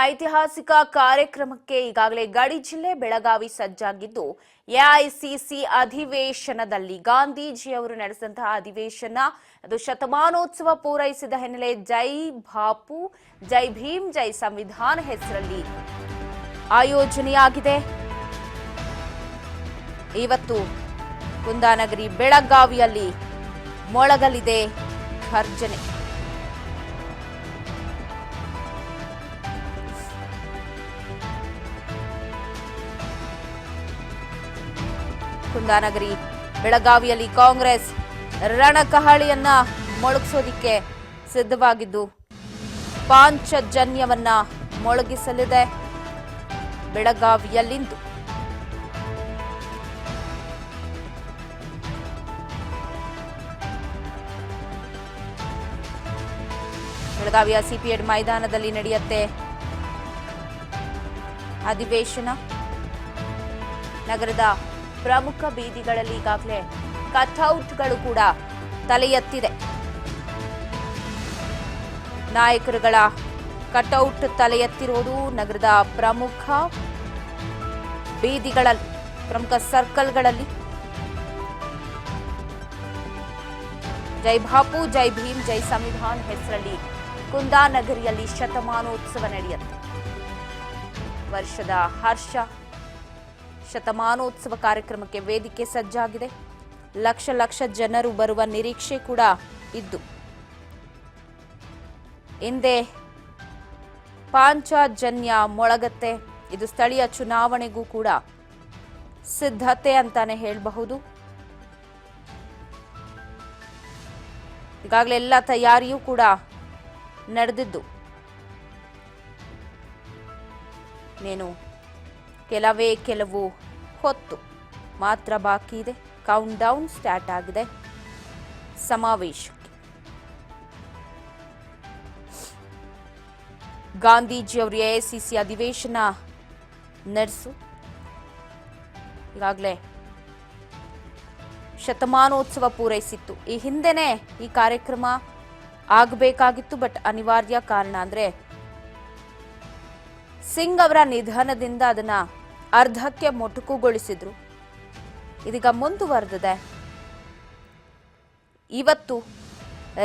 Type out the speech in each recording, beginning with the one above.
ಐತಿಹಾಸಿಕ ಕಾರ್ಯಕ್ರಮಕ್ಕೆ ಈಗಾಗಲೇ ಗಡಿ ಜಿಲ್ಲೆ ಬೆಳಗಾವಿ ಸಜ್ಜಾಗಿದ್ದು ಎಐಸಿಸಿ ಅಧಿವೇಶನದಲ್ಲಿ ಗಾಂಧೀಜಿಯವರು ನಡೆಸಿದಂತಹ ಅಧಿವೇಶನ ಅದು ಶತಮಾನೋತ್ಸವ ಪೂರೈಸಿದ ಹಿನ್ನೆಲೆ ಜೈ ಬಾಪು ಜೈ ಭೀಮ್ ಜೈ ಸಂವಿಧಾನ ಹೆಸರಲ್ಲಿ ಆಯೋಜನೆಯಾಗಿದೆ. ಇವತ್ತು ಕುಂದಾನಗರಿ ಬೆಳಗಾವಿಯಲ್ಲಿ ಮೊಳಗಲಿದೆ ಘರ್ಜನೆ. ಕುಂದಾನಗರಿ ಬೆಳಗಾವಿಯಲ್ಲಿ ಕಾಂಗ್ರೆಸ್ ರಣಕಹಳಿಯನ್ನ ಮೊಳಗಿಸೋದಿಕ್ಕೆ ಸಿದ್ಧವಾಗಿದ್ದು ಪಾಂಚಜನ್ಯವನ್ನ ಮೊಳಗಿಸಲಿದೆ. ಬೆಳಗಾವಿಯಲ್ಲಿಂದು ಬೆಳಗಾವಿಯ ಸಿಪಿಎಡ್ ಮೈದಾನದಲ್ಲಿ ನಡೆಯುತ್ತೆ ಅಧಿವೇಶನ. ನಗರದ ಪ್ರಮುಖ ಬೀದಿಗಳಲ್ಲಿ ಈಗಾಗಲೇ ಕಟ್ಔಟ್ಗಳು ಕೂಡ ತಲೆ ಎತ್ತಿದೆ. ನಾಯಕರುಗಳ ಕಟ್ಔಟ್ ತಲೆ ಎತ್ತಿರುವುದು ನಗರದ ಪ್ರಮುಖ ಬೀದಿಗಳಲ್ಲಿ, ಪ್ರಮುಖ ಸರ್ಕಲ್ಗಳಲ್ಲಿ. ಜೈ ಬಾಪು ಜೈ ಭೀಮ್ ಜೈ ಸಂವಿಧಾನ ಹೆಸರಲ್ಲಿ ಕುಂದಾನಗರಿಯಲ್ಲಿ ಶತಮಾನೋತ್ಸವ ನಡೆಯುತ್ತೆ. ವರ್ಷದ ಹರ್ಷ ಶತಮಾನೋತ್ಸವ ಕಾರ್ಯಕ್ರಮಕ್ಕೆ ವೇದಿಕೆ ಸಜ್ಜಾಗಿದೆ. ಲಕ್ಷ ಲಕ್ಷ ಜನರು ಬರುವ ನಿರೀಕ್ಷೆ ಕೂಡ ಇದ್ದು ಹಿಂದೆ ಪಾಂಚಜನ್ಯ ಮೊಳಗತ್ತೆ. ಇದು ಸ್ಥಳೀಯ ಚುನಾವಣೆಗೂ ಕೂಡ ಸಿದ್ಧತೆ ಅಂತಾನೆ ಹೇಳಬಹುದು. ಈಗಾಗಲೇ ಎಲ್ಲ ತಯಾರಿಯೂ ಕೂಡ ನಡೆದಿದ್ದು ನೀನು ಕೆಲವು ಹೊತ್ತು ಮಾತ್ರ ಬಾಕಿ ಇದೆ. ಕೌಂಟ್ ಡೌನ್ ಸ್ಟಾರ್ಟ್ ಆಗಿದೆ ಸಮಾವೇಶಕ್ಕೆ. ಗಾಂಧೀಜಿಯವರು ಎಐಸಿಸಿ ಅಧಿವೇಶನ ನಡೆಸು ಈಗಾಗಲೇ ಶತಮಾನೋತ್ಸವ ಪೂರೈಸಿತ್ತು. ಈ ಹಿಂದೆನೇ ಈ ಕಾರ್ಯಕ್ರಮ ಆಗಬೇಕಾಗಿತ್ತು, ಬಟ್ ಅನಿವಾರ್ಯ ಕಾರಣ ಅಂದ್ರೆ ಸಿಂಗ್ ಅವರ ನಿಧನದಿಂದ ಅದನ್ನ ಅರ್ಧಕ್ಕೆ ಮೊಟಕುಗೊಳಿಸಿದ್ರು. ಇದೀಗ ಮುಂದುವರೆದಿದೆ. ಇವತ್ತು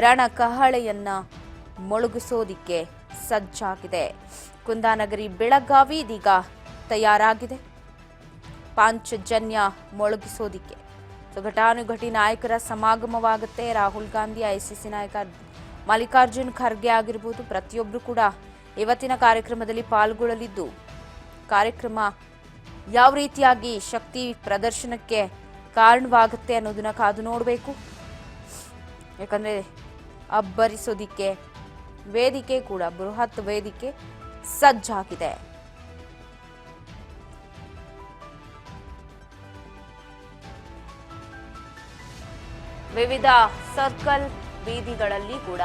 ರಣಕಹಳೆಯನ್ನ ಮೊಳಗಿಸೋದಿಕ್ಕೆ ಸಜ್ಜಾಗಿದೆ. ಕುಂದಾನಗರಿ ಬೆಳಗಾವಿ ಇದೀಗ ತಯಾರಾಗಿದೆ ಪಾಂಚಜನ್ಯ ಮೊಳಗಿಸೋದಿಕ್ಕೆ. ಘಟಾನುಘಟಿ ನಾಯಕರ ಸಮಾಗಮವಾಗುತ್ತೆ. ರಾಹುಲ್ ಗಾಂಧಿ, ಐಸಿಸಿ ನಾಯಕ ಮಲ್ಲಿಕಾರ್ಜುನ್ ಖರ್ಗೆ ಆಗಿರಬಹುದು, ಪ್ರತಿಯೊಬ್ಬರು ಕೂಡ ಇವತ್ತಿನ ಕಾರ್ಯಕ್ರಮದಲ್ಲಿ ಪಾಲ್ಗೊಳ್ಳಲಿದ್ದು ಕಾರ್ಯಕ್ರಮ ಯಾವ ರೀತಿಯಾಗಿ ಶಕ್ತಿ ಪ್ರದರ್ಶನಕ್ಕೆ ಕಾರಣವಾಗುತ್ತೆ ಅನ್ನೋದನ್ನ ಕಾದು ನೋಡಬೇಕು. ಯಾಕಂದ್ರೆ ಅಬ್ಬರಿಸೋದಿಕ್ಕೆ ವೇದಿಕೆ ಕೂಡ ಬೃಹತ್ ವೇದಿಕೆ ಸಜ್ಜಾಗಿದೆ. ವಿವಿಧ ಸರ್ಕಲ್ ಬೀದಿಗಳಲ್ಲಿ ಕೂಡ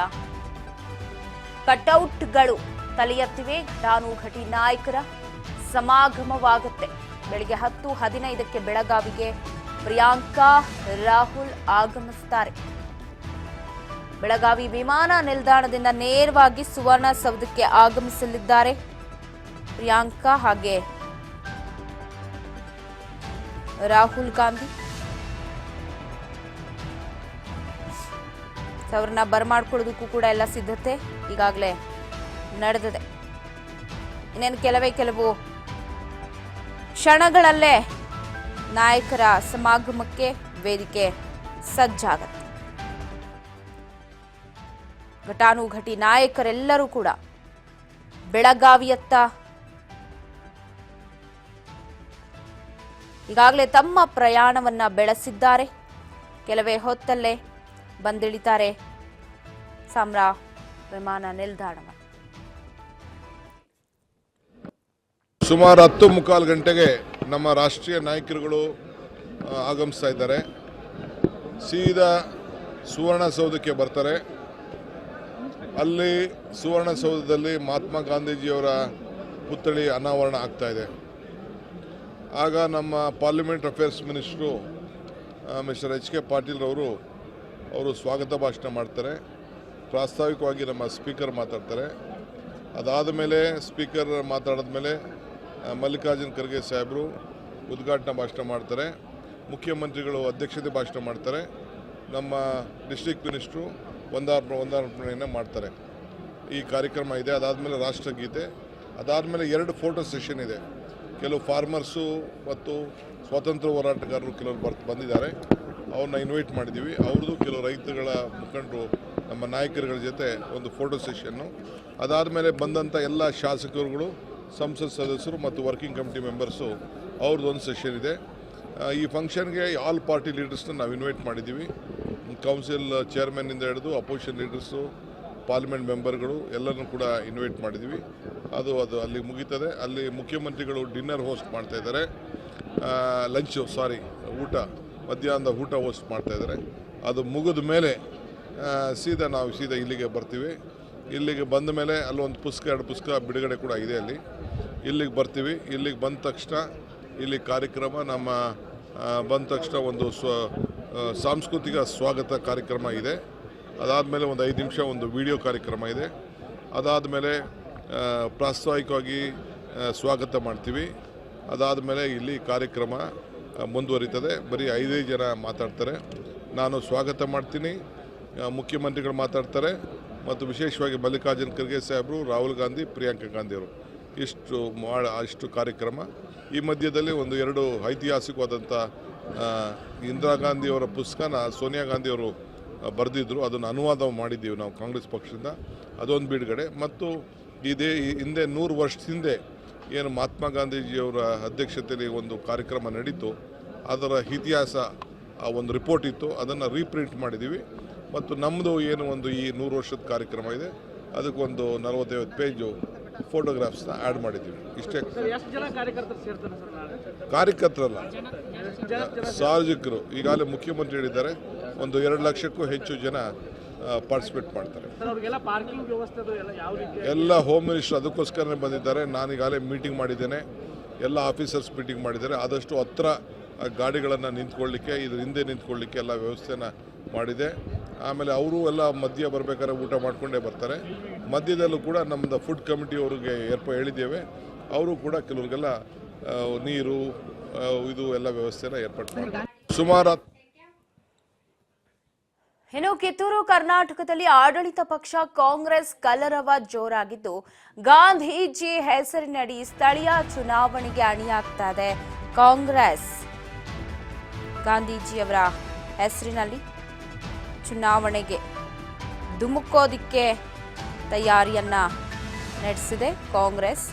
ಕಟ್ಔಟ್ಗಳು ತಲೆ ಎತ್ತಿವೆ. ಘಟಾನುಘಟಿ ನಾಯಕರ ಸಮಾಗಮವಾಗುತ್ತೆ. ಬೆಳಿಗ್ಗೆ 10:15ಕ್ಕೆ ಬೆಳಗಾವಿಗೆ ಪ್ರಿಯಾಂಕಾ ರಾಹುಲ್ ಆಗಮಿಸುತ್ತಾರೆ. ಬೆಳಗಾವಿ ವಿಮಾನ ನಿಲ್ದಾಣದಿಂದ ನೇರವಾಗಿ ಸುವರ್ಣಸೌಧಕ್ಕೆ ಆಗಮಿಸಲಿದ್ದಾರೆ ಪ್ರಿಯಾಂಕಾ ಹಾಗೆ ರಾಹುಲ್ ಗಾಂಧಿ. ಅವರನ್ನ ಬರಮಾಡ್ಕೊಳ್ಳೋದಕ್ಕೂ ಕೂಡ ಎಲ್ಲ ಸಿದ್ಧತೆ ಈಗಾಗಲೇ ನಡೆದಿದೆ. ಇನ್ನೇನು ಕೆಲವು ಕ್ಷಣಗಳಲ್ಲೇ ನಾಯಕರ ಸಮಾಗಮಕ್ಕೆ ವೇದಿಕೆ ಸಜ್ಜಾಗತ್ತೆ. ಘಟಾನುಘಟಿ ನಾಯಕರೆಲ್ಲರೂ ಕೂಡ ಬೆಳಗಾವಿಯತ್ತ ಈಗಾಗಲೇ ತಮ್ಮ ಪ್ರಯಾಣವನ್ನ ಬೆಳೆಸಿದ್ದಾರೆ. ಕೆಲವೇ ಹೊತ್ತಲ್ಲೇ ಬಂದಿಳಿತಾರೆ ಸಾಮ್ರಾ ವಿಮಾನ ನಿಲ್ದಾಣ. ಸುಮಾರು 10:15 ಗಂಟೆಗೆ ನಮ್ಮ ರಾಷ್ಟ್ರೀಯ ನಾಯಕರುಗಳು ಆಗಮಿಸ್ತಾ ಇದ್ದಾರೆ. ಸೀದಾ ಸುವರ್ಣಸೌಧಕ್ಕೆ ಬರ್ತಾರೆ. ಅಲ್ಲಿ ಸುವರ್ಣಸೌಧದಲ್ಲಿ ಮಹಾತ್ಮ ಗಾಂಧೀಜಿಯವರ ಪುತ್ಥಳಿ ಅನಾವರಣ ಆಗ್ತಾ ಇದೆ. ಆಗ ನಮ್ಮ parliament affairs minister mister H K Patil ಅವರು ಸ್ವಾಗತ ಭಾಷಣ ಮಾಡ್ತಾರೆ. ಪ್ರಾಸ್ತಾವಿಕವಾಗಿ ನಮ್ಮ ಸ್ಪೀಕರ್ ಮಾತಾಡ್ತಾರೆ. ಅದಾದ ಮೇಲೆ ಸ್ಪೀಕರ್ ಮಾತಾಡಿದ ಮೇಲೆ ಮಲ್ಲಿಕಾರ್ಜುನ್ ಖರ್ಗೆ ಸಾಹೇಬರು ಉದ್ಘಾಟನಾ ಭಾಷಣ ಮಾಡ್ತಾರೆ, ಮುಖ್ಯಮಂತ್ರಿಗಳು ಅಧ್ಯಕ್ಷತೆ ಭಾಷಣ ಮಾಡ್ತಾರೆ, ನಮ್ಮ ಡಿಸ್ಟ್ರಿಕ್ಟ್ ಮಿನಿಸ್ಟ್ರು ವಂದನಾರ್ಪಣೆಯನ್ನು ಮಾಡ್ತಾರೆ. ಈ ಕಾರ್ಯಕ್ರಮ ಇದೆ. ಅದಾದಮೇಲೆ ರಾಷ್ಟ್ರಗೀತೆ, ಅದಾದಮೇಲೆ 2 ಫೋಟೋ ಸೆಷನ್ ಇದೆ. ಕೆಲವು ಫಾರ್ಮರ್ಸು ಮತ್ತು ಸ್ವಾತಂತ್ರ್ಯ ಹೋರಾಟಗಾರರು ಕೆಲವರು ಬಂದಿದ್ದಾರೆ, ಅವ್ರನ್ನ ಇನ್ವೈಟ್ ಮಾಡಿದ್ದೀವಿ. ಅವ್ರದ್ದು ಕೆಲವು ರೈತಗಳ ಮುಖಂಡರು ನಮ್ಮ ನಾಯಕರುಗಳ ಜೊತೆ ಒಂದು ಫೋಟೋ ಸೆಷನ್ನು. ಅದಾದಮೇಲೆ ಬಂದಂಥ ಎಲ್ಲ ಶಾಸಕರುಗಳು, ಸಂಸತ್ ಸದಸ್ಯರು ಮತ್ತು ವರ್ಕಿಂಗ್ ಕಮಿಟಿ ಮೆಂಬರ್ಸು ಅವ್ರದ್ದು ಒಂದು ಸೆಷನ್ ಇದೆ. ಈ ಫಂಕ್ಷನ್ಗೆ ಆಲ್ ಪಾರ್ಟಿ ಲೀಡರ್ಸ್ನ ನಾವು ಇನ್ವೈಟ್ ಮಾಡಿದ್ದೀವಿ. ಕೌನ್ಸಿಲ್ ಚೇರ್ಮನ್ನಿಂದ ಹಿಡಿದು ಅಪೋಸಿಷನ್ ಲೀಡರ್ಸು, ಪಾರ್ಲಿಮೆಂಟ್ ಮೆಂಬರ್ಗಳು ಎಲ್ಲರನ್ನೂ ಕೂಡ ಇನ್ವೈಟ್ ಮಾಡಿದ್ದೀವಿ. ಅದು ಅಲ್ಲಿ ಮುಗೀತದೆ. ಅಲ್ಲಿ ಮುಖ್ಯಮಂತ್ರಿಗಳು ಡಿನ್ನರ್ ಹೋಸ್ಟ್ ಮಾಡ್ತಾಯಿದ್ದಾರೆ, ಊಟ, ಮಧ್ಯಾಹ್ನದ ಊಟ ಹೋಸ್ಟ್ ಮಾಡ್ತಾಯಿದ್ದಾರೆ. ಅದು ಮುಗಿದ ಮೇಲೆ ನಾವು ಸೀದಾ ಇಲ್ಲಿಗೆ ಬರ್ತೀವಿ. ಇಲ್ಲಿಗೆ ಬಂದ ಮೇಲೆ ಅಲ್ಲೊಂದು 2 ಪುಸ್ತಕ ಬಿಡುಗಡೆ ಕೂಡ ಇದೆ. ಇಲ್ಲಿಗೆ ಬರ್ತೀವಿ. ಇಲ್ಲಿಗೆ ಬಂದ ತಕ್ಷಣ ಇಲ್ಲಿ ಕಾರ್ಯಕ್ರಮ ಬಂದ ತಕ್ಷಣ ಒಂದು ಸಾಂಸ್ಕೃತಿಕ ಸ್ವಾಗತ ಕಾರ್ಯಕ್ರಮ ಇದೆ. ಅದಾದಮೇಲೆ ಒಂದು 5 ನಿಮಿಷ ಒಂದು ವಿಡಿಯೋ ಕಾರ್ಯಕ್ರಮ ಇದೆ. ಅದಾದಮೇಲೆ ಪ್ರಾಸ್ತಾವಿಕವಾಗಿ ಸ್ವಾಗತ ಮಾಡ್ತೀವಿ. ಅದಾದಮೇಲೆ ಇಲ್ಲಿ ಕಾರ್ಯಕ್ರಮ ಮುಂದುವರಿತದೆ. ಬರೀ 5 ಜನ ಮಾತಾಡ್ತಾರೆ. ನಾನು ಸ್ವಾಗತ ಮಾಡ್ತೀನಿ, ಮುಖ್ಯಮಂತ್ರಿಗಳು ಮಾತಾಡ್ತಾರೆ ಮತ್ತು ವಿಶೇಷವಾಗಿ ಮಲ್ಲಿಕಾರ್ಜುನ್ ಖರ್ಗೆ ಸಾಹೇಬರು, ರಾಹುಲ್ ಗಾಂಧಿ, ಪ್ರಿಯಾಂಕಾ ಗಾಂಧಿಯವರು ಇಷ್ಟು ಕಾರ್ಯಕ್ರಮ. ಈ ಮಧ್ಯದಲ್ಲಿ 2 ಐತಿಹಾಸಿಕವಾದಂಥ ಇಂದಿರಾ ಗಾಂಧಿಯವರ ಪುಸ್ತಕನ ಸೋನಿಯಾ ಗಾಂಧಿಯವರು ಬರೆದಿದ್ದರು, ಅದನ್ನು ಅನುವಾದ ಮಾಡಿದ್ದೀವಿ ನಾವು ಕಾಂಗ್ರೆಸ್ ಪಕ್ಷದಿಂದ. ಅದೊಂದು ಬಿಡುಗಡೆ. ಮತ್ತು ಹಿಂದೆ 100 ವರ್ಷದ ಹಿಂದೆ ಏನು ಮಹಾತ್ಮ ಗಾಂಧೀಜಿಯವರ ಅಧ್ಯಕ್ಷತೆಯಲ್ಲಿ ಒಂದು ಕಾರ್ಯಕ್ರಮ ನಡೀತು, ಅದರ ಇತಿಹಾಸ ಒಂದು ರಿಪೋರ್ಟ್ ಇತ್ತು, ಅದನ್ನು ರೀಪ್ರಿಂಟ್ ಮಾಡಿದ್ದೀವಿ. ಮತ್ತು ನಮ್ಮದು ಏನು ಈ 100 ವರ್ಷದ ಕಾರ್ಯಕ್ರಮ ಇದೆ, ಅದಕ್ಕೊಂದು 40-50 ಪೇಜು ಫೋಟೋಗ್ರಾಫ್ಸ್ನ ಆ್ಯಡ್ ಮಾಡಿದ್ದೀವಿ. ಇಷ್ಟೇ. ಕಾರ್ಯಕರ್ತರಲ್ಲ, ಸಾರ್ವಜನಿಕರು. ಈಗಾಗಲೇ ಮುಖ್ಯಮಂತ್ರಿ ಹೇಳಿದ್ದಾರೆ, ಒಂದು 2 ಲಕ್ಷಕ್ಕೂ ಹೆಚ್ಚು ಜನ ಪಾರ್ಟಿಸಿಪೇಟ್ ಮಾಡ್ತಾರೆ. ಎಲ್ಲ ಹೋಮ್ ಮಿನಿಸ್ಟರ್ ಅದಕ್ಕೋಸ್ಕರನೇ ಬಂದಿದ್ದಾರೆ. ನಾನೀಗಾಗಲೇ ಮೀಟಿಂಗ್ ಮಾಡಿದ್ದೇನೆ, ಎಲ್ಲ ಆಫೀಸರ್ಸ್ ಮೀಟಿಂಗ್ ಮಾಡಿದ್ದಾರೆ. ಆದಷ್ಟು ಹತ್ರ ಗಾಡಿಗಳನ್ನು ನಿಂತ್ಕೊಳ್ಳಿಕ್ಕೆ, ಇದ್ರ ಹಿಂದೆ ನಿಂತ್ಕೊಳ್ಳಿಕ್ಕೆ ಎಲ್ಲ ವ್ಯವಸ್ಥೆನ ಮಾಡಿದೆ. ಆಮೇಲೆ ಅವರು ಎಲ್ಲ ಮಧ್ಯ ಬರಬೇಕಾದ್ರೆ ಊಟ ಮಾಡಿಕೊಂಡೇ ಬರ್ತಾರೆ. ಮಧ್ಯದಲ್ಲೂ ಕೂಡ ನಮ್ಮದು ಫುಡ್ ಕಮಿಟಿ ಅವರಿಗೆ ಹೇಳಿದ್ದೇವೆ, ಅವರು ಕೂಡ ಕೆಲವ್ರಿಗೆಲ್ಲ ನೀರು ಇದು ಎಲ್ಲ ವ್ಯವಸ್ಥೆನ ಏರ್ಪಾಡು ಮಾಡಿದ್ದಾರೆ. ಸುಮಾರು ಇನ್ನು ಕಿತ್ತೂರು ಕರ್ನಾಟಕದಲ್ಲಿ ಆಡಳಿತ ಪಕ್ಷ ಕಾಂಗ್ರೆಸ್ ಕಲರವ ಜೋರಾಗಿದ್ದು, ಗಾಂಧೀಜಿ ಹೆಸರಿನಡಿ ಸ್ಥಳೀಯ ಚುನಾವಣೆಗೆ ಅಣಿಯಾಗ್ತಾ ಇದೆ ಕಾಂಗ್ರೆಸ್. ಗಾಂಧೀಜಿಯವರ ಹೆಸರಿನಲ್ಲಿ ಚುನಾವಣೆಗೆ ಧುಮುಕೋದಿಕ್ಕೆ ತಯಾರಿಯನ್ನ ನಡೆಸಿದೆ ಕಾಂಗ್ರೆಸ್.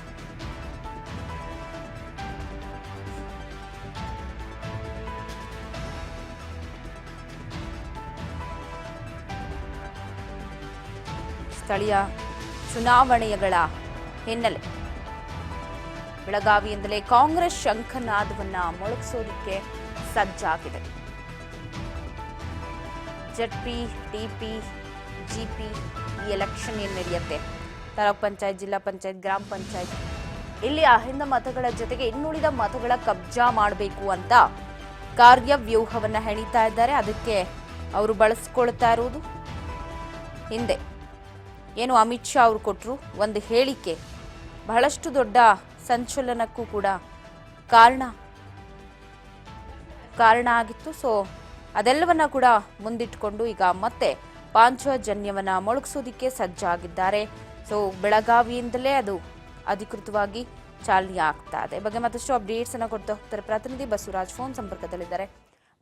ಸ್ಥಳೀಯ ಚುನಾವಣೆಗಳ ಹಿನ್ನೆಲೆ ಬೆಳಗಾವಿಯಿಂದಲೇ ಕಾಂಗ್ರೆಸ್ ಶಂಖನಾದವನ್ನ ಮೊಳಗಿಸೋದಕ್ಕೆ ಸಜ್ಜಾಗಿದೆ. ಜೆಡ್ಪಿ, ಟಿಪಿ, ಜಿಪಿ ಈ ಎಲೆಕ್ಷನ್ ಏನು ನಡೆಯುತ್ತೆ, ತಾಲೂಕ್ ಪಂಚಾಯತ್, ಜಿಲ್ಲಾ ಪಂಚಾಯತ್, ಗ್ರಾಮ ಪಂಚಾಯತ್, ಇಲ್ಲಿ ಅಹಿಂದ ಮತಗಳ ಜೊತೆಗೆ ಇನ್ನುಳಿದ ಮತಗಳ ಕಬ್ಜಾ ಮಾಡಬೇಕು ಅಂತ ಕಾರ್ಯವ್ಯೂಹವನ್ನ ಹೆಣಿತಾ ಇದ್ದಾರೆ. ಅದಕ್ಕೆ ಅವರು ಬಳಸ್ಕೊಳ್ತಾ ಇರುವುದು ಹಿಂದೆ ಏನು ಅಮಿತ್ ಶಾ ಅವರು ಕೊಟ್ಟರು ಒಂದು ಹೇಳಿಕೆ, ಬಹಳಷ್ಟು ದೊಡ್ಡ ಸಂಚಲನಕ್ಕೂ ಕೂಡ ಕಾರಣ ಆಗಿತ್ತು. ಸೊ ಅದೆಲ್ಲವನ್ನ ಕೂಡ ಮುಂದಿಟ್ಟುಕೊಂಡು ಈಗ ಮತ್ತೆ ಪಾಂಚಜನ್ಯವನ್ನ ಮೊಳಗಿಸೋದಿಕ್ಕೆ ಸಜ್ಜಾಗಿದ್ದಾರೆ. ಸೊ ಬೆಳಗಾವಿಯಿಂದಲೇ ಅದು ಅಧಿಕೃತವಾಗಿ ಚಾಲನೆ ಆಗ್ತಾ ಇದೆ. ಬಗ್ಗೆ ಮತ್ತಷ್ಟು ಅಪ್ಡೇಟ್ಸ್ ಅನ್ನ ಕೊಡ್ತಾ ಹೋಗ್ತಾರೆ ಪ್ರತಿನಿಧಿ ಬಸವರಾಜ್ ಫೋನ್ ಸಂಪರ್ಕದಲ್ಲಿದ್ದಾರೆ.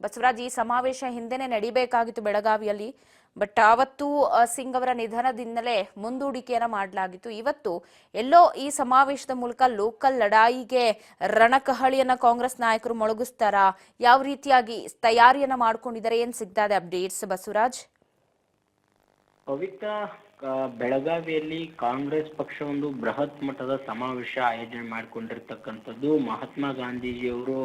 ಬಸವರಾಜ್, ಈ ಸಮಾವೇಶ ಹಿಂದೆನೆ ನಡೀಬೇಕಾಗಿತ್ತು ಬೆಳಗಾವಿಯಲ್ಲಿ, ಬಟ್ ಆವತ್ತು ಸಿಂಗ್ ಅವರ ನಿಧನದಿಂದಲೇ ಮುಂದೂಡಿಕೆಯನ್ನ ಮಾಡಲಾಗಿತ್ತು. ಇವತ್ತು ಎಲ್ಲೋ ಈ ಸಮಾವೇಶದ ಮೂಲಕ ಲೋಕಲ್ ಲಡಾಯಿಗೆ ರಣಕಹಳಿಯನ್ನ ಕಾಂಗ್ರೆಸ್ ನಾಯಕರು ಮೊಳಗಿಸ್ತಾರಾ? ಯಾವ ರೀತಿಯಾಗಿ ತಯಾರಿಯನ್ನ ಮಾಡ್ಕೊಂಡಿದ್ದಾರೆ? ಏನ್ ಸಿಗ್ತಾ ಇದೆ ಅಪ್ಡೇಟ್ಸ್ ಬಸವರಾಜ್? ಪವಿತ್ರ, ಬೆಳಗಾವಿಯಲ್ಲಿ ಕಾಂಗ್ರೆಸ್ ಪಕ್ಷ ಒಂದು ಬೃಹತ್ ಮಟ್ಟದ ಸಮಾವೇಶ ಆಯೋಜನೆ ಮಾಡಿಕೊಂಡಿರ್ತಕ್ಕಂಥದ್ದು. ಮಹಾತ್ಮ ಗಾಂಧೀಜಿಯವರು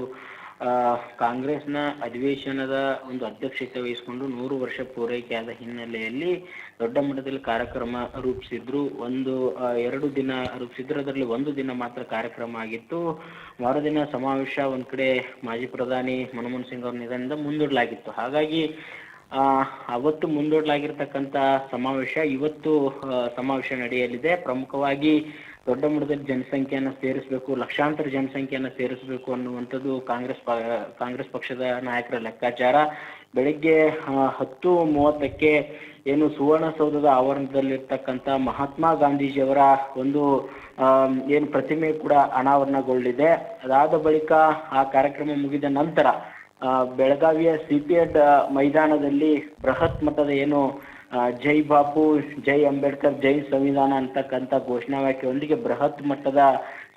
ಕಾಂಗ್ರೆಸ್ನ ಅಧಿವೇಶನದ ಒಂದು ಅಧ್ಯಕ್ಷತೆ ವಹಿಸಿಕೊಂಡು 100 ವರ್ಷ ಪೂರೈಕೆಯಾದ ಹಿನ್ನೆಲೆಯಲ್ಲಿ ದೊಡ್ಡ ಮಟ್ಟದಲ್ಲಿ ಕಾರ್ಯಕ್ರಮ ರೂಪಿಸಿದ್ರು. 2 ದಿನ ರೂಪಿಸಿದ್ರು. ಅದರಲ್ಲಿ 1 ದಿನ ಮಾತ್ರ ಕಾರ್ಯಕ್ರಮ ಆಗಿತ್ತು. ಮರುದಿನ ಸಮಾವೇಶ ಒಂದ್ ಕಡೆ ಮಾಜಿ ಪ್ರಧಾನಿ ಮನಮೋಹನ್ ಸಿಂಗ್ ಅವರ ನಿಧನದಿಂದ ಮುಂದೂಡಲಾಗಿತ್ತು. ಹಾಗಾಗಿ ಅವತ್ತು ಮುಂದೂಡಲಾಗಿರ್ತಕ್ಕಂಥ ಸಮಾವೇಶ ಇವತ್ತು ಸಮಾವೇಶ ನಡೆಯಲಿದೆ. ಪ್ರಮುಖವಾಗಿ ದೊಡ್ಡ ಮಟ್ಟದಲ್ಲಿ ಜನಸಂಖ್ಯೆಯನ್ನು ಸೇರಿಸಬೇಕು, ಲಕ್ಷಾಂತರ ಜನಸಂಖ್ಯೆಯನ್ನು ಸೇರಿಸಬೇಕು ಅನ್ನುವಂಥದ್ದು ಕಾಂಗ್ರೆಸ್ ಪಕ್ಷದ ನಾಯಕರ ಲೆಕ್ಕಾಚಾರ. ಬೆಳಗ್ಗೆ 10:30ಕ್ಕೆ ಏನು ಸುವರ್ಣಸೌಧದ ಆವರಣದಲ್ಲಿರ್ತಕ್ಕಂಥ ಮಹಾತ್ಮ ಗಾಂಧೀಜಿಯವರ ಒಂದು ಏನು ಪ್ರತಿಮೆ ಕೂಡ ಅನಾವರಣಗೊಳ್ಳಲಿದೆ. ಅದಾದ ಬಳಿಕ ಆ ಕಾರ್ಯಕ್ರಮ ಮುಗಿದ ನಂತರ ಬೆಳಗಾವಿಯ CPED ಮೈದಾನದಲ್ಲಿ ಬೃಹತ್ ಮಟ್ಟದ ಏನು ಜೈ ಬಾಪು, ಜೈ ಅಂಬೇಡ್ಕರ್, ಜೈ ಸಂವಿಧಾನ ಅಂತಕ್ಕಂಥ ಘೋಷಣಾ ವಾಕ್ಯದೊಂದಿಗೆ ಬೃಹತ್ ಮಟ್ಟದ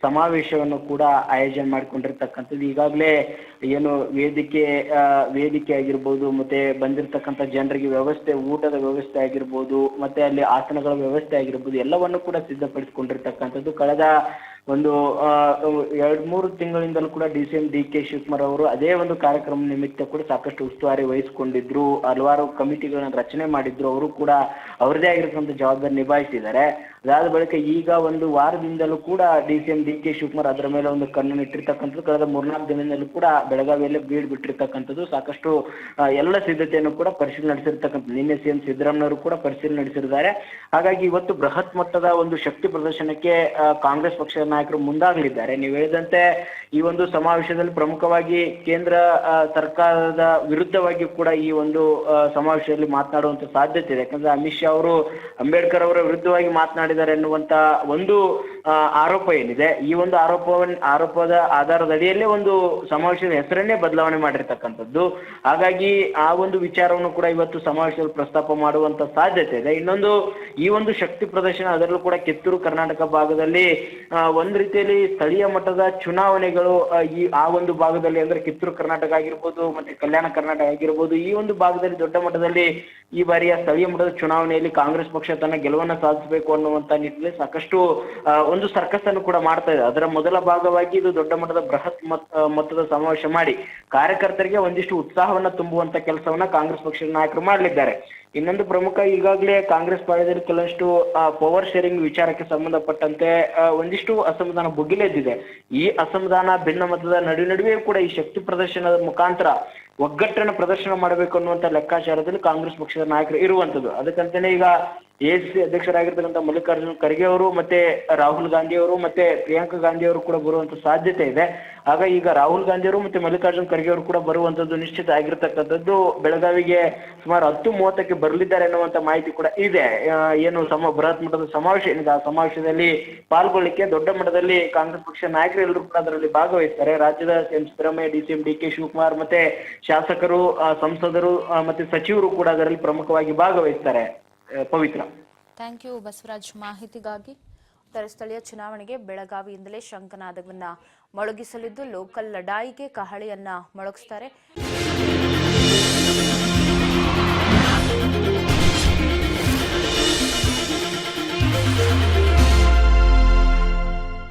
ಸಮಾವೇಶವನ್ನು ಕೂಡ ಆಯೋಜನೆ ಮಾಡಿಕೊಂಡಿರ್ತಕ್ಕಂಥದ್ದು. ಈಗಾಗಲೇ ಏನು ವೇದಿಕೆ ಆಗಿರ್ಬೋದು, ಮತ್ತೆ ಬಂದಿರತಕ್ಕಂಥ ಜನರಿಗೆ ಊಟದ ವ್ಯವಸ್ಥೆ ಆಗಿರ್ಬೋದು, ಮತ್ತೆ ಅಲ್ಲಿ ಆಸನಗಳ ವ್ಯವಸ್ಥೆ ಆಗಿರ್ಬೋದು, ಎಲ್ಲವನ್ನು ಕೂಡ ಸಿದ್ಧಪಡಿಸಿಕೊಂಡಿರ್ತಕ್ಕಂಥದ್ದು. ಕಳೆದ ಒಂದು 2-3 ತಿಂಗಳಿಂದಲೂ ಕೂಡ DCM DK ಶಿವಕುಮಾರ್ ಅವರು ಅದೇ ಒಂದು ಕಾರ್ಯಕ್ರಮ ನಿಮಿತ್ತ ಕೂಡ ಸಾಕಷ್ಟು ಉಸ್ತುವಾರಿ ವಹಿಸಿಕೊಂಡಿದ್ರು, ಹಲವಾರು ಕಮಿಟಿಗಳನ್ನು ರಚನೆ ಮಾಡಿದ್ರು. ಅವರು ಕೂಡ ಅವರದೇ ಆಗಿರ್ತಕ್ಕಂಥ ಜವಾಬ್ದಾರಿ ನಿಭಾಯಿಸಿದ್ದಾರೆ. ಅದಾದ ಬಳಿಕ ಈಗ ಒಂದು ವಾರದಿಂದಲೂ ಕೂಡ DCM DK ಶಿವಕುಮಾರ್ ಅದರ ಮೇಲೆ ಒಂದು ಕಣ್ಣನ್ನು ಇಟ್ಟಿರ್ತಕ್ಕಂಥದ್ದು. ಕಳೆದ 3-4 ದಿನದಿಂದಲೂ ಕೂಡ ಬೆಳಗಾವಿಯಲ್ಲೇ ಬೀಡ್ ಬಿಟ್ಟಿರ್ತಕ್ಕಂಥದ್ದು. ಸಾಕಷ್ಟು ಎಲ್ಲ ಸಿದ್ಧತೆಯನ್ನು ಕೂಡ ಪರಿಶೀಲನೆ ನಡೆಸಿರ್ತಕ್ಕಂಥದ್ದು. ನಿನ್ನೆ CM ಸಿದ್ದರಾಮಯ್ಯವರು ಕೂಡ ಪರಿಶೀಲನೆ ನಡೆಸಿದ್ದಾರೆ. ಹಾಗಾಗಿ ಇವತ್ತು ಬೃಹತ್ ಮಟ್ಟದ ಒಂದು ಶಕ್ತಿ ಪ್ರದರ್ಶನಕ್ಕೆ ಕಾಂಗ್ರೆಸ್ ಪಕ್ಷದ ನಾಯಕರು ಮುಂದಾಗಲಿದ್ದಾರೆ. ನೀವು ಹೇಳಿದಂತೆ ಈ ಒಂದು ಸಮಾವೇಶದಲ್ಲಿ ಪ್ರಮುಖವಾಗಿ ಕೇಂದ್ರ ಸರ್ಕಾರದ ವಿರುದ್ಧವಾಗಿ ಕೂಡ ಈ ಒಂದು ಸಮಾವೇಶದಲ್ಲಿ ಮಾತನಾಡುವಂತ ಸಾಧ್ಯತೆ ಇದೆ. ಯಾಕಂದ್ರೆ ಅಮಿತ್ ಶಾ ಅವರು ಅಂಬೇಡ್ಕರ್ ಅವರ ವಿರುದ್ಧವಾಗಿ ಮಾತನಾಡಿದ್ದಾರೆ ಎನ್ನುವಂತ ಒಂದು ಆರೋಪ ಏನಿದೆ, ಈ ಒಂದು ಆರೋಪದ ಆಧಾರದ ಅಡಿಯಲ್ಲೇ ಒಂದು ಸಮಾವೇಶದ ಹೆಸರನ್ನೇ ಬದಲಾವಣೆ ಮಾಡಿರ್ತಕ್ಕಂಥದ್ದು. ಹಾಗಾಗಿ ಆ ಒಂದು ವಿಚಾರವನ್ನು ಕೂಡ ಇವತ್ತು ಸಮಾವೇಶದಲ್ಲಿ ಪ್ರಸ್ತಾಪ ಮಾಡುವಂತ ಸಾಧ್ಯತೆ ಇದೆ. ಇನ್ನೊಂದು ಈ ಒಂದು ಶಕ್ತಿ ಪ್ರದರ್ಶನ, ಅದರಲ್ಲೂ ಕೂಡ ಕಿತ್ತೂರು ಕರ್ನಾಟಕ ಭಾಗದಲ್ಲಿ ಒಂದು ರೀತಿಯಲ್ಲಿ ಸ್ಥಳೀಯ ಮಟ್ಟದ ಚುನಾವಣೆಗಳು ಆ ಒಂದು ಭಾಗದಲ್ಲಿ, ಅಂದ್ರೆ ಕಿತ್ತೂರು ಕರ್ನಾಟಕ ಆಗಿರ್ಬೋದು, ಮತ್ತೆ ಕಲ್ಯಾಣ ಕರ್ನಾಟಕ ಆಗಿರ್ಬೋದು, ಈ ಒಂದು ಭಾಗದಲ್ಲಿ ದೊಡ್ಡ ಮಟ್ಟದಲ್ಲಿ ಈ ಬಾರಿಯ ಸ್ಥಳೀಯ ಮಟ್ಟದ ಚುನಾವಣೆಯಲ್ಲಿ ಕಾಂಗ್ರೆಸ್ ಪಕ್ಷ ತನ್ನ ಗೆಲುವನ್ನು ಸಾಧಿಸಬೇಕು ಅನ್ನುವಂತ ನಿಟ್ಟಿನಲ್ಲಿ ಸಾಕಷ್ಟು ಒಂದು ಸರ್ಕಸ್ ಅನ್ನು ಕೂಡ ಮಾಡ್ತಾ ಇದೆ. ಅದರ ಮೊದಲ ಭಾಗವಾಗಿ ಇದು ದೊಡ್ಡ ಮಟ್ಟದ ಬೃಹತ್ ಮೊತ್ತದ ಸಮಾವೇಶ ಮಾಡಿ ಕಾರ್ಯಕರ್ತರಿಗೆ ಒಂದಿಷ್ಟು ಉತ್ಸಾಹವನ್ನ ತುಂಬುವಂತ ಕೆಲಸವನ್ನ ಕಾಂಗ್ರೆಸ್ ಪಕ್ಷದ ನಾಯಕರು ಮಾಡಲಿದ್ದಾರೆ. ಇನ್ನೊಂದು ಪ್ರಮುಖ, ಈಗಾಗಲೇ ಕಾಂಗ್ರೆಸ್ ಪಾಳ್ಯದಲ್ಲಿ ಕೆಲವಷ್ಟು ಪವರ್ ಶೇರಿಂಗ್ ವಿಚಾರಕ್ಕೆ ಸಂಬಂಧಪಟ್ಟಂತೆ ಒಂದಿಷ್ಟು ಅಸಮಾಧಾನ ಭುಗಿಲೆದ್ದಿದೆ. ಈ ಅಸಮಾಧಾನ ಭಿನ್ನಮತದ ನಡುವೆ ಕೂಡ ಈ ಶಕ್ತಿ ಪ್ರದರ್ಶನದ ಮುಖಾಂತರ ಒಗ್ಗಟ್ಟನ್ನು ಪ್ರದರ್ಶನ ಮಾಡಬೇಕು ಅನ್ನುವಂತ ಲೆಕ್ಕಾಚಾರದಲ್ಲಿ ಕಾಂಗ್ರೆಸ್ ಪಕ್ಷದ ನಾಯಕರು ಇರುವಂತದ್ದು. ಅದಕ್ಕಂತಾನೆ ಈಗ ACC ಅಧ್ಯಕ್ಷರಾಗಿರ್ತಕ್ಕಂಥ ಮಲ್ಲಿಕಾರ್ಜುನ್ ಖರ್ಗೆ ಅವರು, ಮತ್ತೆ ರಾಹುಲ್ ಗಾಂಧಿ ಅವರು, ಮತ್ತೆ ಪ್ರಿಯಾಂಕಾ ಗಾಂಧಿ ಅವರು ಕೂಡ ಬರುವಂತ ಸಾಧ್ಯತೆ ಇದೆ. ಆಗ ಈಗ ರಾಹುಲ್ ಗಾಂಧಿ ಅವರು ಮತ್ತೆ ಮಲ್ಲಿಕಾರ್ಜುನ್ ಖರ್ಗೆ ಅವರು ಕೂಡ ಬರುವಂತದ್ದು ನಿಶ್ಚಿತ ಆಗಿರ್ತಕ್ಕಂಥದ್ದು. ಬೆಳಗಾವಿಗೆ ಸುಮಾರು 10:30ಕ್ಕೆ ಬರಲಿದ್ದಾರೆ ಅನ್ನುವಂತ ಮಾಹಿತಿ ಕೂಡ ಇದೆ. ಏನು ಬೃಹತ್ ಮಟ್ಟದ ಸಮಾವೇಶ ಏನಿದೆ, ಆ ಸಮಾವೇಶದಲ್ಲಿ ಪಾಲ್ಗೊಳ್ಳಿಕ್ಕೆ ದೊಡ್ಡ ಮಟ್ಟದಲ್ಲಿ ಕಾಂಗ್ರೆಸ್ ಪಕ್ಷ ನಾಯಕರು ಎಲ್ಲರೂ ಕೂಡ ಅದರಲ್ಲಿ ಭಾಗವಹಿಸ್ತಾರೆ. ರಾಜ್ಯದ CM Siddaramaiah, DCM DK Shivakumar, ಮತ್ತೆ ಶಾಸಕರು, ಸಂಸದರು ಮತ್ತೆ ಸಚಿವರು ಕೂಡ ಅದರಲ್ಲಿ ಪ್ರಮುಖವಾಗಿ ಭಾಗವಹಿಸ್ತಾರೆ. ಪವಿತ್ರ, ಥ್ಯಾಂಕ್ ಯು ಬಸವರಾಜ್ ಮಾಹಿತಿಗಾಗಿ. ಸ್ಥಳೀಯ ಚುನಾವಣೆಗೆ ಬೆಳಗಾವಿಯಿಂದಲೇ ಶಂಖನಾದವನ್ನ ಮೊಳಗಿಸಲಿದ್ದು ಲೋಕಲ್ ಲಡಾಯಿಗೆ ಕಹಳೆಯನ್ನ ಮೊಳಗಿಸ್ತಾರೆ.